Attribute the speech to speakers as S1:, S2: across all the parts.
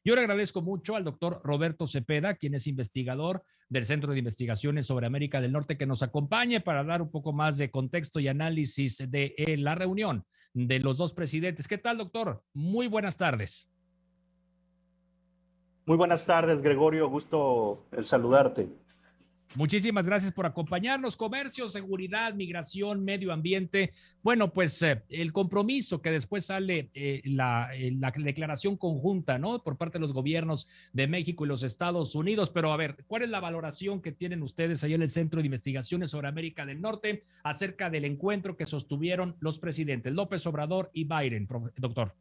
S1: Yo le agradezco mucho al doctor Roberto Cepeda, quien es investigador del Centro de Investigaciones sobre América del Norte, que nos acompañe para dar un poco más de contexto y análisis de la reunión de los dos presidentes. ¿Qué tal, doctor? Muy buenas tardes.
S2: Muy buenas tardes, Gregorio. Gusto en saludarte.
S1: Muchísimas gracias por acompañarnos. Comercio, seguridad, migración, medio ambiente. Bueno, pues el compromiso que después sale la declaración conjunta, ¿no? Por parte de los gobiernos de México y los Estados Unidos. Pero a ver, ¿cuál es la valoración que tienen ustedes ahí en el Centro de Investigaciones sobre América del Norte acerca del encuentro que sostuvieron los presidentes López Obrador y Biden, doctor?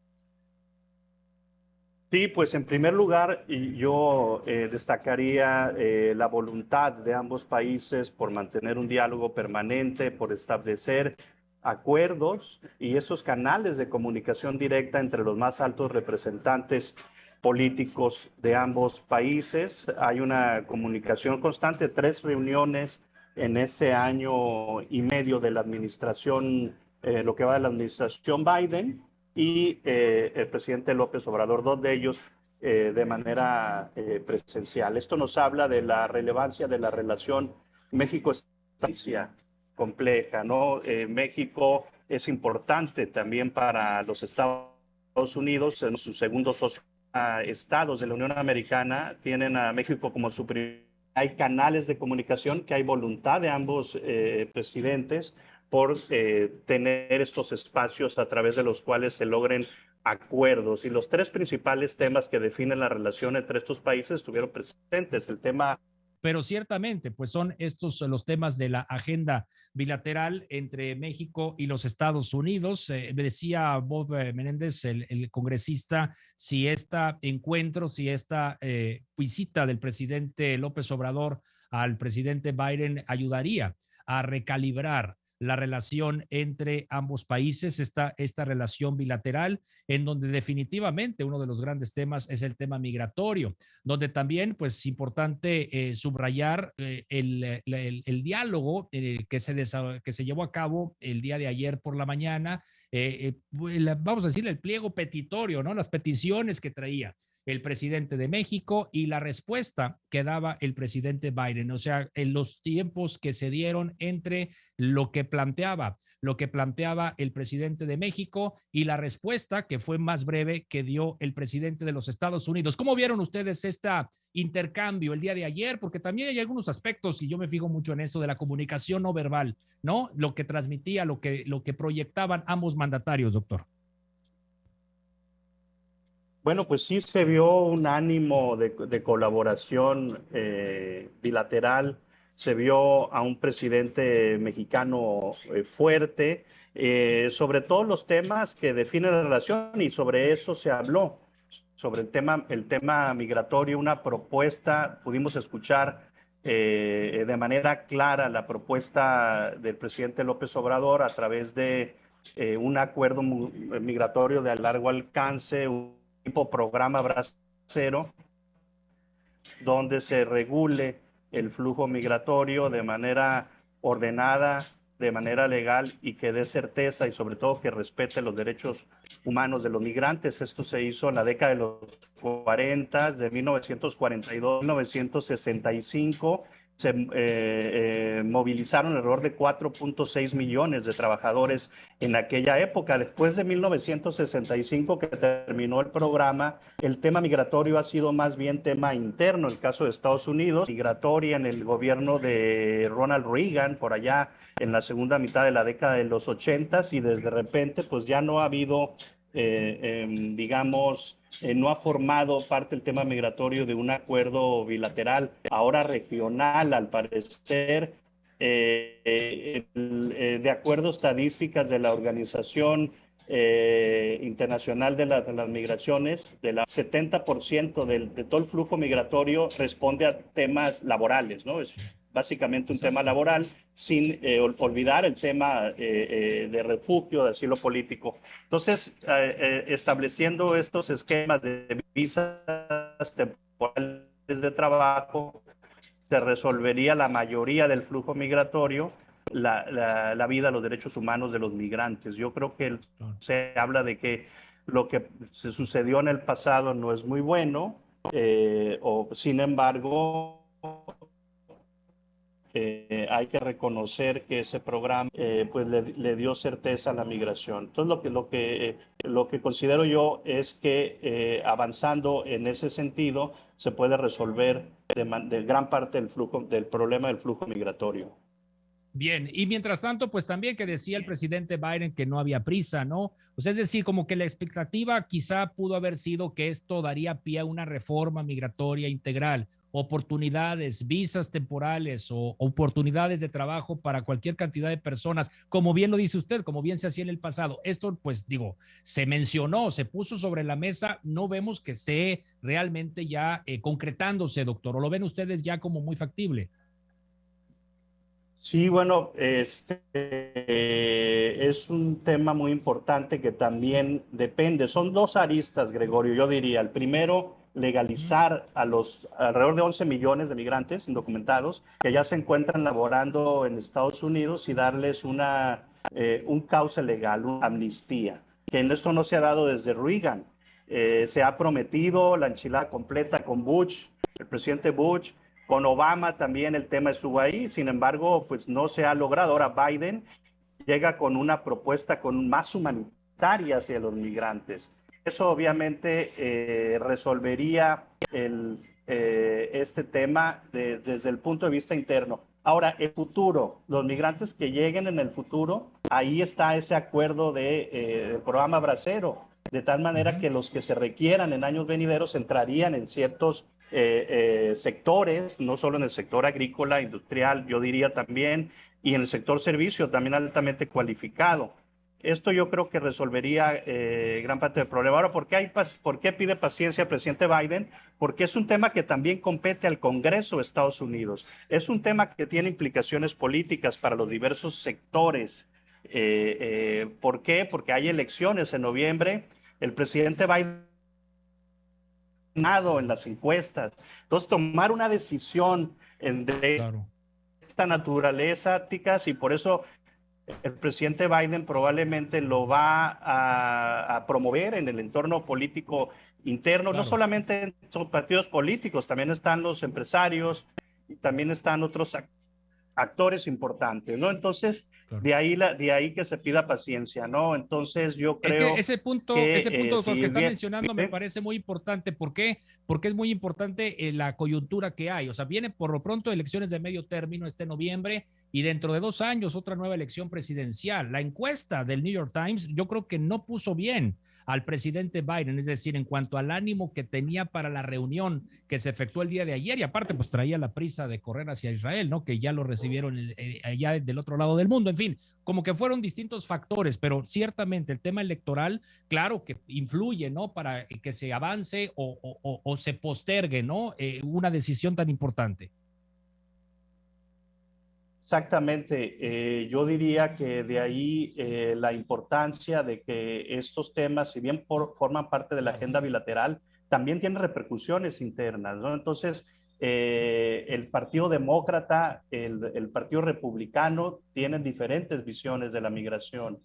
S2: Sí, pues en primer lugar yo destacaría la voluntad de ambos países por mantener un diálogo permanente, por establecer acuerdos y esos canales de comunicación directa entre los más altos representantes políticos de ambos países. Hay una comunicación constante, 3 reuniones en este año y medio de la administración, lo que va de la administración Biden, y el presidente López Obrador, 2 de ellos de manera presencial. Esto nos habla de la relevancia de la relación México-Estados compleja, ¿no? México es importante también para los Estados Unidos, en sus segundos estados de la Unión Americana tienen a México como su primer. Hay canales de comunicación, que hay voluntad de ambos presidentes por tener estos espacios a través de los cuales se logren acuerdos. Y los 3 principales temas que definen la relación entre estos países estuvieron presentes. El tema...
S1: Pero ciertamente, pues son estos los temas de la agenda bilateral entre México y los Estados Unidos. Me decía Bob Menéndez, el congresista, si este encuentro, si esta visita del presidente López Obrador al presidente Biden ayudaría a recalibrar la relación entre ambos países, esta relación bilateral, en donde definitivamente uno de los grandes temas es el tema migratorio, donde también pues es importante subrayar el diálogo que se llevó a cabo el día de ayer por la mañana, vamos a decir el pliego petitorio, ¿no? Las peticiones que traía el presidente de México y la respuesta que daba el presidente Biden, o sea, en los tiempos que se dieron entre lo que planteaba el presidente de México y la respuesta que fue más breve que dio el presidente de los Estados Unidos. ¿Cómo vieron ustedes este intercambio el día de ayer? Porque también hay algunos aspectos, y yo me fijo mucho en eso, de la comunicación no verbal, ¿no? Lo que transmitía, lo que proyectaban ambos mandatarios, doctor.
S2: Bueno, pues sí se vio un ánimo de colaboración bilateral, se vio a un presidente mexicano fuerte, sobre todos los temas que definen la relación, y sobre eso se habló, sobre el tema migratorio, una propuesta. Pudimos escuchar de manera clara la propuesta del presidente López Obrador a través de un acuerdo migratorio de largo alcance, tipo programa bracero, donde se regule el flujo migratorio de manera ordenada, de manera legal, y que dé certeza y sobre todo que respete los derechos humanos de los migrantes. Esto se hizo en la década de los 40, de 1942 a 1965. Se movilizaron alrededor de 4.6 millones de trabajadores en aquella época. Después de 1965, que terminó el programa, el tema migratorio ha sido más bien tema interno. El caso de Estados Unidos, migratoria en el gobierno de Ronald Reagan, por allá en la segunda mitad de la década de los 80s, y desde repente pues ya no ha habido, digamos, no ha formado parte el tema migratorio de un acuerdo bilateral, ahora regional, al parecer. De acuerdo a estadísticas de la Organización Internacional de las Migraciones, del 70% de todo el flujo migratorio responde a temas laborales, ¿no? Es básicamente un tema laboral, sin olvidar el tema de refugio, de asilo político. Entonces, estableciendo estos esquemas de visas temporales de trabajo, se resolvería la mayoría del flujo migratorio, la vida, los derechos humanos de los migrantes. Yo creo que se habla de que lo que se sucedió en el pasado no es muy bueno, sin embargo, hay que reconocer que ese programa pues le dio certeza a la migración. Entonces lo que considero yo es que avanzando en ese sentido se puede resolver de gran parte del problema del flujo migratorio.
S1: Bien, y mientras tanto, pues también que decía el presidente Biden que no había prisa, ¿no? O sea, es decir, como que la expectativa quizá pudo haber sido que esto daría pie a una reforma migratoria integral, oportunidades, visas temporales o oportunidades de trabajo para cualquier cantidad de personas, como bien lo dice usted, como bien se hacía en el pasado. Esto, pues digo, se mencionó, se puso sobre la mesa, no vemos que esté realmente ya concretándose, doctor, o lo ven ustedes ya como muy factible.
S2: Sí, bueno, es un tema muy importante que también depende. Son dos aristas, Gregorio, yo diría. El primero, legalizar a los alrededor de 11 millones de migrantes indocumentados que ya se encuentran laborando en Estados Unidos y darles un cauce legal, una amnistía, que en esto no se ha dado desde Reagan. Se ha prometido la enchilada completa con Bush, el presidente Bush. Con Obama también el tema estuvo ahí, sin embargo, pues no se ha logrado. Ahora Biden llega con una propuesta más humanitaria hacia los migrantes. Eso obviamente resolvería este tema desde el punto de vista interno. Ahora, el futuro, los migrantes que lleguen en el futuro, ahí está ese acuerdo del programa Bracero, de tal manera que los que se requieran en años venideros entrarían en ciertos sectores, no solo en el sector agrícola, industrial, yo diría también, y en el sector servicio, también altamente cualificado. Esto yo creo que resolvería gran parte del problema. Ahora, ¿por qué pide paciencia el presidente Biden? Porque es un tema que también compete al Congreso de Estados Unidos. Es un tema que tiene implicaciones políticas para los diversos sectores. ¿Por qué? Porque hay elecciones en noviembre. El presidente Biden en las encuestas. Entonces, tomar una decisión de
S1: Claro.
S2: esta naturaleza, ticas, y por eso el presidente Biden probablemente lo va a promover en el entorno político interno, no
S1: Claro.
S2: solamente son partidos políticos, también están los empresarios y también están otros actores importantes, ¿no? Entonces,
S1: Claro.
S2: de ahí que se pida paciencia, ¿no? Entonces, yo
S1: Es que
S2: creo
S1: ese punto, doctor, que
S2: si
S1: está
S2: bien...
S1: mencionando me parece muy importante. ¿Por qué? Porque es muy importante la coyuntura que hay. O sea, viene por lo pronto elecciones de medio término este noviembre y dentro de 2 años otra nueva elección presidencial. La encuesta del New York Times yo creo que no puso bien al presidente Biden, es decir, en cuanto al ánimo que tenía para la reunión que se efectuó el día de ayer y aparte pues traía la prisa de correr hacia Israel, ¿no? Que ya lo recibieron allá del otro lado del mundo. En fin, como que fueron distintos factores, pero ciertamente el tema electoral, claro que influye, ¿no? Para que se avance o se postergue, ¿no? Una decisión tan importante.
S2: Exactamente. Yo diría que de ahí la importancia de que estos temas, si bien forman parte de la agenda bilateral, también tienen repercusiones internas, ¿no? Entonces, el Partido Demócrata, el Partido Republicano tienen diferentes visiones de la migración.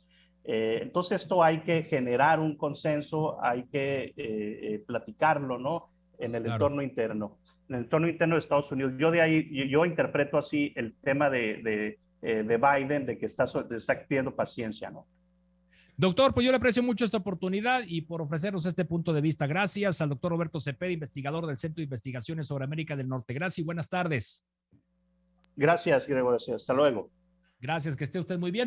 S2: Entonces, esto hay que generar un consenso, hay que platicarlo, ¿no? En el
S1: Claro.
S2: entorno interno, en el entorno interno de Estados Unidos. Yo interpreto así el tema de Biden, de que está pidiendo paciencia, ¿no?
S1: Doctor, pues yo le aprecio mucho esta oportunidad y por ofrecernos este punto de vista. Gracias al doctor Roberto Cepeda, investigador del Centro de Investigaciones sobre América del Norte. Gracias y buenas tardes.
S2: Gracias, Gregorio. Hasta luego.
S1: Gracias, que esté usted muy bien.